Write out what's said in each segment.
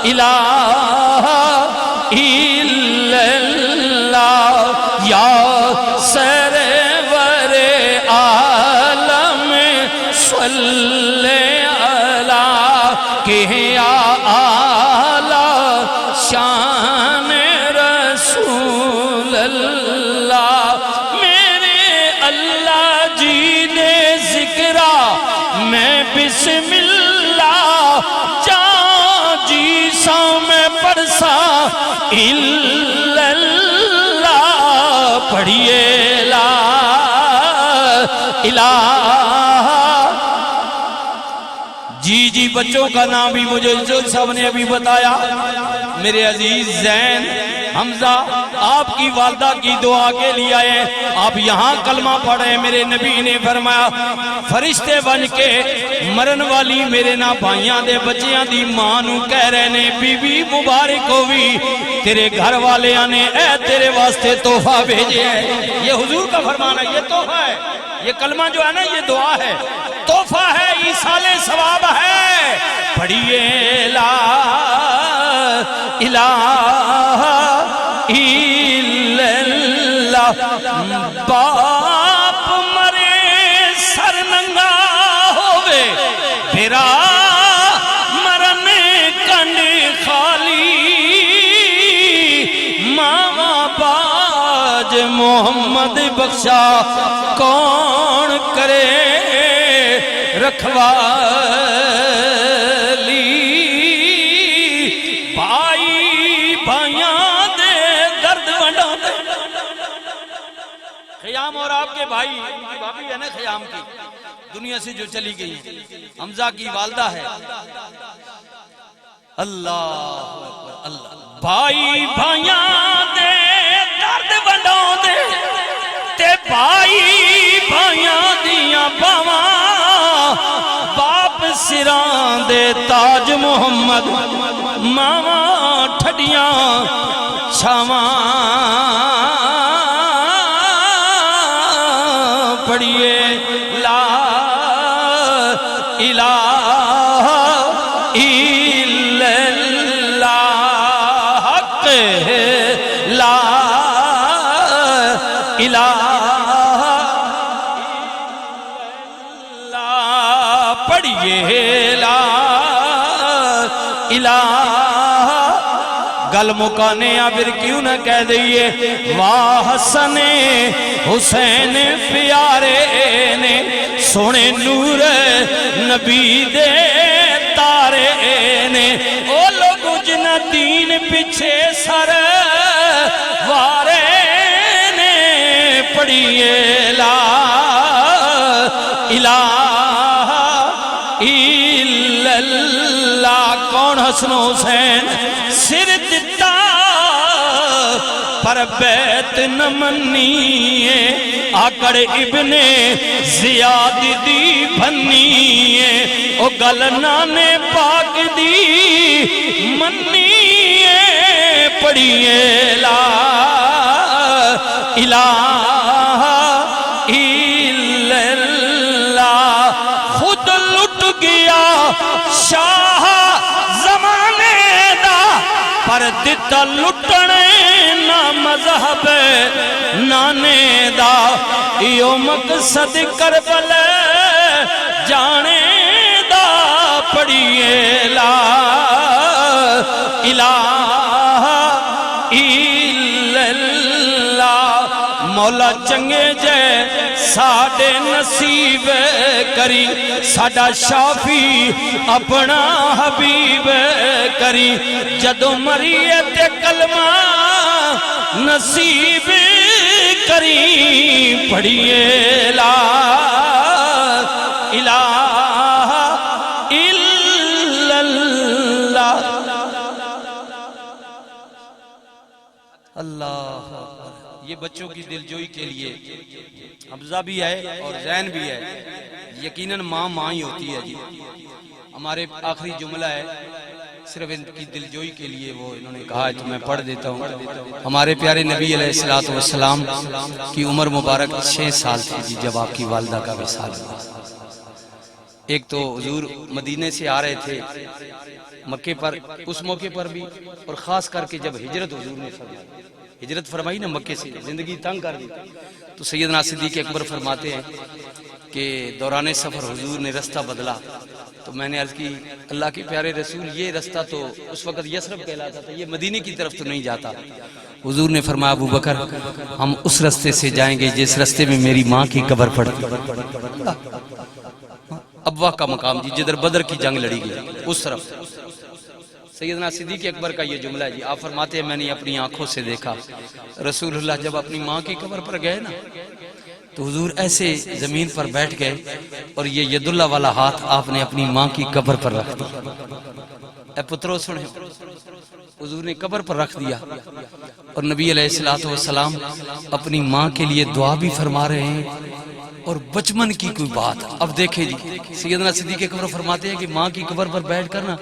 الہ الا اللہ یا سرور عالم صلی علی کہ یا اعلی شان رسول اللہ میرے اللہ جی نے ذکرہ میں بسم اللہ جان جی سا میں پرسا الا اللہ پڑھئے لا الہ جی بچوں کا نام بھی مجھے جو سب نے ابھی بتایا میرے عزیز زین حمزہ آپ کی والدہ کی دعا کے لیے آئے آپ یہاں کلمہ پڑھیں میرے نبی نے فرمایا فرشتے بن کے مرن والی میرے نا بھائیاں دے بچیاں دی ماں نو کہہ رہے نے بی بی مبارک ہوئی تیرے گھر والے آنے اے تیرے واسطے تحفہ بھیجے ہیں یہ حضور کا فرمان ہے یہ تحفہ ہے یہ کلمہ جو ہے نا یہ دعا ہے تحفہ ہے ایصال ثواب ہے پڑھئے لا الہ الا اللہ باپ مرے سر ننگا ہوئے پھرا مرن کنڈ خالی ماما باج محمد بخشا کون کرے رکھوالی بھائی بھائیاں دے درد ونڈا دے خیام اور آپ کے بھائی بھابی ہے نا خیام کی دنیا سے جو چلی گئی حمزہ کی والدہ ہے اللہ اللہ بھائی بھائیاں دے درد ونڈا دے تے بھائی بھائیاں دیاں باواں باپ سران دے تاج محمد ماما ٹھڈیاں چھاواں پڑھئے لا الہ الا اللہ حق لا الہ پڑھئے لا الہ گل مکانے آبر کیوں نہ کہہ دئیے واہ حسن حسین پیارے نے سونے نور نبی دے تارے نے او لوگ جنہ دین پچھے سر وارے نے پڑھئے لا الہ الا اللہ کون حسن حسین سر دتا پر بیت نمنیے آکڑ ابن زیاد دی بھنیے او گل نانے پاک دی منیے پڑھئے لا الہ الا اللہ خود لٹ گیا شاہ زمانے دا پر دتا لٹنے نہ مذہب نانے دا یو مقصد کربل جانے دا پڑھئے لا الہ الا اللہ مولا چنگے جے ساڑے نصیب کری ساڑا شافی اپنا حبیب کری جدو مریت کلمہ نصیب کری پڑھئے لا الہ الا اللہ اللہ یہ بچوں کی دلجوئی کے لیے حمزہ بھی ہے اور زین بھی ہے یقیناً ماں ہی ہوتی ہے جی ہمارے آخری جملہ ہے صرف ان کی دلجوئی کے لیے وہ انہوں نے کہا ہے تو میں پڑھ دیتا ہوں ہمارے پیارے نبی علیہ السلام کی عمر مبارک 6 سال تھی جی جب آپ کی والدہ کا وصال ہوا ایک تو حضور مدینے سے آ رہے تھے مکے پر اس موقع پر بھی، اور خاص کر کے جب ہجرت حضور نے فرمائی، ہجرت فرمائی نا مکے سے، زندگی تنگ کر دی، تو سیدنا صدیق اکبر فرماتے ہیں کہ دوران سفر حضور نے رستہ بدلا، تو میں نے عرض کی اللہ کے پیارے رسول یہ رستہ تو اس وقت یثرب کہلاتا تھا، یہ مدینے کی طرف تو نہیں جاتا۔ حضور نے فرمایا ابو بکر ہم اس رستے سے جائیں گے جس رستے میں میری ماں کی قبر پڑتی، ابوا کا مقام جی، جدھر بدر کی جنگ لڑی گئی اس طرف۔ سیدنا صدیق اکبر کا یہ جملہ ہے جی، آپ فرماتے ہیں میں نے اپنی آنکھوں سے دیکھا رسول اللہ جب اپنی ماں کی قبر پر گئے نا تو حضور ایسے زمین پر بیٹھ گئے اور یہ ید اللہ والا ہاتھ آپ نے اپنی ماں کی قبر پر رکھ دیا۔ اے پترو سنیں، حضور نے قبر پر رکھ دیا اور نبی علیہ السلام اپنی ماں کے لیے دعا بھی فرما رہے ہیں، اور بچپن کی کوئی بات اب دیکھیں جی، سیدنا صدیق اکبر فرماتے ہیں کہ ماں کی قبر پر بیٹھ کر نا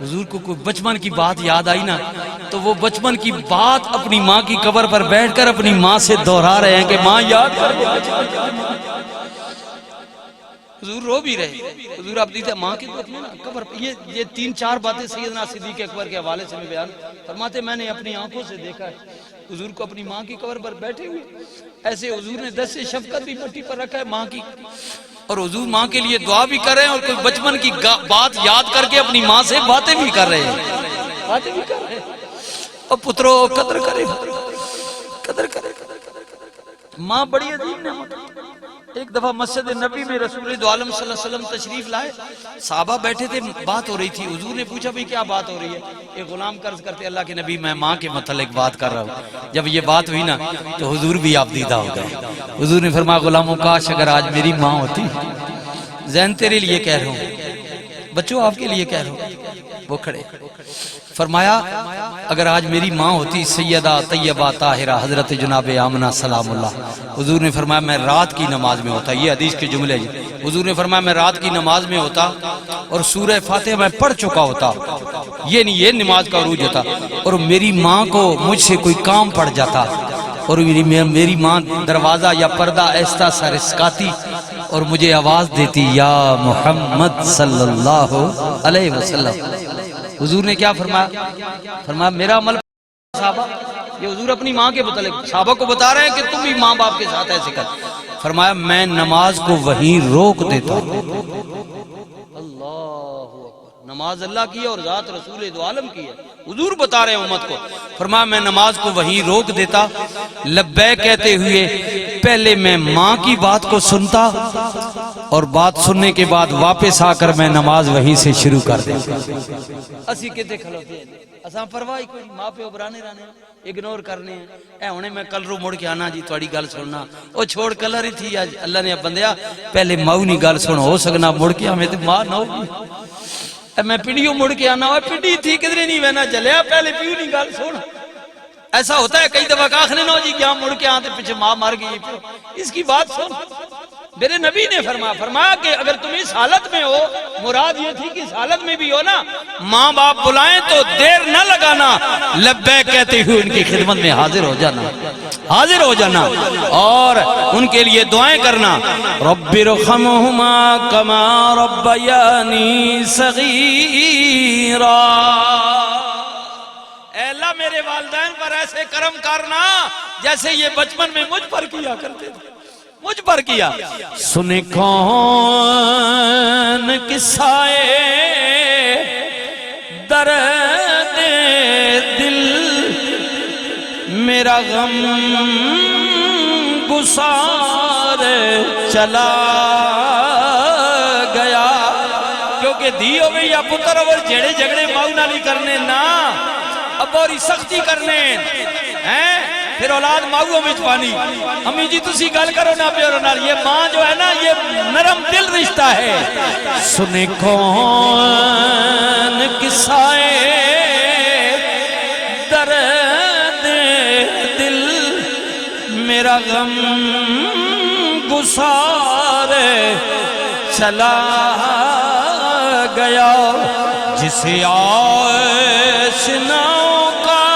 حضور کو کوئی بچپن کی بات یاد آئی نا، تو وہ بچپن کی بات اپنی ماں کی قبر پر بیٹھ کر اپنی ماں سے دہرا رہے ہیں کہ ماں یاد کر، حضور رو بھی رہے۔ حضور آپ دیتے ماں کی قبر پر یہ 3-4 باتیں سیدنا صدیق اکبر کے حوالے سے میں بیان فرماتے میں نے اپنی آنکھوں سے دیکھا ہے حضور کو اپنی ماں کی قبر پر بیٹھے ہوئے، ایسے حضور نے دست شفقت بھی مٹی پر رکھا ہے ماں کی، اور حضور ماں کے لیے دعا بھی کر رہے ہیں، اور کوئی بچپن کی بات یاد کر کے اپنی ماں سے باتیں بھی کر رہے ہیں۔ اور پترو قدر کرے، قدر کرے، ماں بڑی عظیم نعمت۔ ایک دفعہ مسجد نبی میں رسول دو عالم صلی اللہ علیہ وسلم تشریف لائے، صحابہ بیٹھے تھے، بات ہو رہی تھی، حضور نے پوچھا بھئی کیا بات ہو رہی ہے؟ ایک غلام قرض کرتے اللہ کے نبی میں ماں کے متعلق بات کر رہا ہوں۔ جب یہ بات ہوئی نا تو حضور بھی آپ دیدہ ہو گئے۔ حضور نے فرمایا غلاموں کاش اگر آج میری ماں ہوتی، زین تیرے لیے کہہ رہا ہوں، بچوں آپ کے لیے کہہ رہا ہوں، وہ کھڑے فرمایا اگر آج میری ماں ہوتی سیدہ طیبہ طاہرہ حضرت جناب آمنہ سلام اللہ، حضور نے فرمایا میں رات کی نماز میں ہوتا، یہ حدیث کے جملے جی، حضور نے فرمایا میں رات کی نماز میں ہوتا اور سورہ فاتحہ میں پڑھ چکا ہوتا، یہ نہیں یہ نماز کا عروج ہوتا، اور میری ماں کو مجھ سے کوئی کام پڑ جاتا اور میری ماں دروازہ یا پردہ ایسا سا رسکاتی اور مجھے آواز دیتی یا محمد صلی اللہ علیہ وسلم۔ حضور نے کیا فرمایا؟ فرمایا میرا عمل صحابہ، یہ حضور اپنی ماں کے متعلق صحابہ کو بتا رہے ہیں کہ تم بھی ماں باپ کے ساتھ ایسے کر۔ فرمایا میں نماز کو وہیں روک دیتا ہوں، اللہ اکبر، نماز اللہ کی ہے اور ذات رسول دو عالم کی ہے، حضور بتا رہے ہیں امت کو۔ فرمایا میں نماز کو وہیں روک دیتا، لبیک کہتے ہوئے پہلے میں ماں کی بات کو سنتا اور بات سننے کے بعد واپس آ کر میں نماز وہیں سے شروع کر دیتا۔ اسی کہتے کھلوتے ہیں اساں پرواہی کوئی ماں پہ ابرانے رانے اگنور کرنے ہیں، اے ہونے میں کل رو مڑ کے آنا جی تھوڑی گل سننا، او چھوڑ کلر ہی تھی آج اللہ نے بندیا پہلے ماں نہیں گل سن ہو سکنا مڑ کے ہمیں تو ماں نہ ہوگی، اے میں پیڑیوں مڑ کے آنا ہوئے پیڑی تھی کدھرے نہیں وینا چلیا پہلے پیو نہیں گل سن۔ ایسا ہوتا ہے کئی دفعہ کاخنے نو جی کیا مڑ کے آتے پیچھے ماں مار گئی، اس کی بات سن۔ میرے نبی نے فرمایا کہ اگر تم اس حالت میں ہو، مراد یہ تھی کہ اس حالت میں بھی ہو نا، ماں باپ بلائیں تو دیر نہ لگانا، لبیک کہتے ہوئے ان کی خدمت میں حاضر ہو جانا، حاضر ہو جانا اور ان کے لیے دعائیں کرنا، رب ارحمہما کما ربیانی صغیرا، اے اللہ میرے والدین پر ایسے کرم کرنا جیسے یہ بچپن میں مجھ پر کیا کرتے تھے، مجھ پر کیا۔ سنے کون قصائے درد دل میرا غم گسار چلا گیا، کیونکہ دی ہو گئی یا پتر اور جھڑے جھگڑے ماؤں نہ نہیں کرنے نا، اب اور سختی کرنے ہیں، پھر اولاد ماؤں میں پانی امی جی تسی گل کرو نا پیارو نال، یہ ماں جو ہے نا یہ نرم دل رشتہ ہے۔ سنے کون قصائے درد دل میرا غم گسار چلا گیا، جسے آشناؤں کا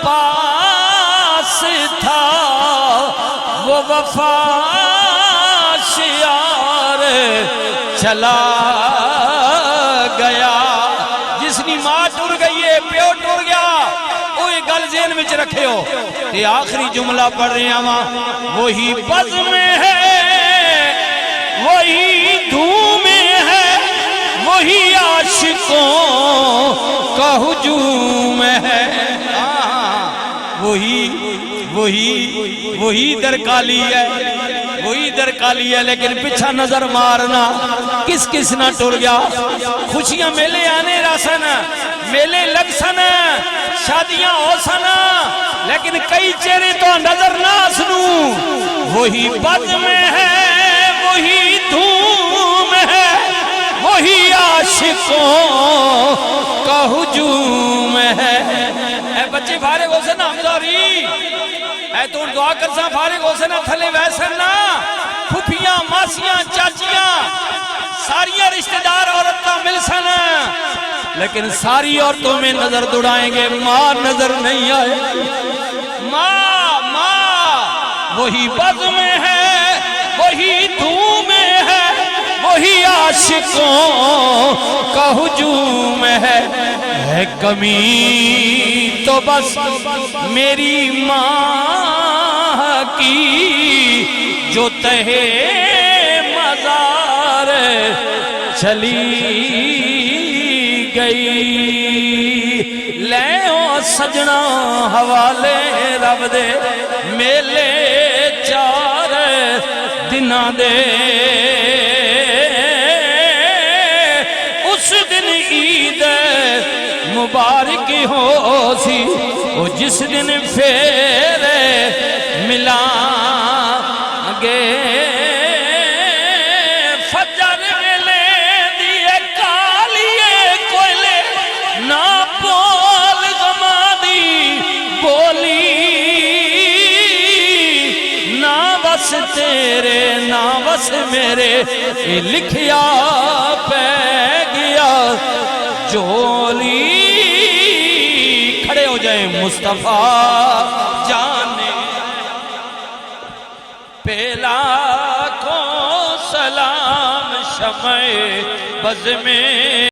پاس تھا وہ وفا شیار چلا گیا. جسنی ماں ٹر گئی ہے پیو ٹر گیا وہ یہ گل ذہن وچ رکھے ہو. تے آخری جملہ پڑھ رہے ہیں وہی بزم ہے وہی دھوم ہے وہی عاشقوں کا ہجوم ہے. وہی درکالی ہے وہی درکالی ہے. لیکن پیچھا نظر مارنا کس کس نہ ٹر گیا. خوشیاں میلے آنے راسن میلے لگ سن شادیاں ہو سن لیکن کئی چہرے تو نظر نہ سنوں. وہی بزم ہے وہی دھوم ہے وہی عاشقوں کا ہجوم ہے. اے بچے فارغ ہو سے نا حمزاری اے تو دعا کر سا فارغ ہو سے نا تھلے ویسن نا پھپیاں ماسیاں چاچیاں ساریاں رشتہ دار عورتاں مل سن لیکن ساری عورتوں میں نظر دوڑائیں گے ماں نظر نہیں آئے. ماں وہی بزم ہے وہی دھوم ہے وہی عاشقوں کا ہجوم ہے. کمی تو بس میری ماں کی جو تہے مزار چلی گئی. لے او سجنا حوالے رب دے میلے چار دناں دے. اس دن عید مبارک ہو سی وہ جس دن پھر ملا گے. فجر ویلے دیے کالیے کوئلے نہ بول غماں دی بولی نہ بس تیرے نہ بس میرے لکھیا پہ گیا جولی. کھڑے ہو جائیں مصطفیٰ جانے پہ لاکھوں سلام شمع بز میں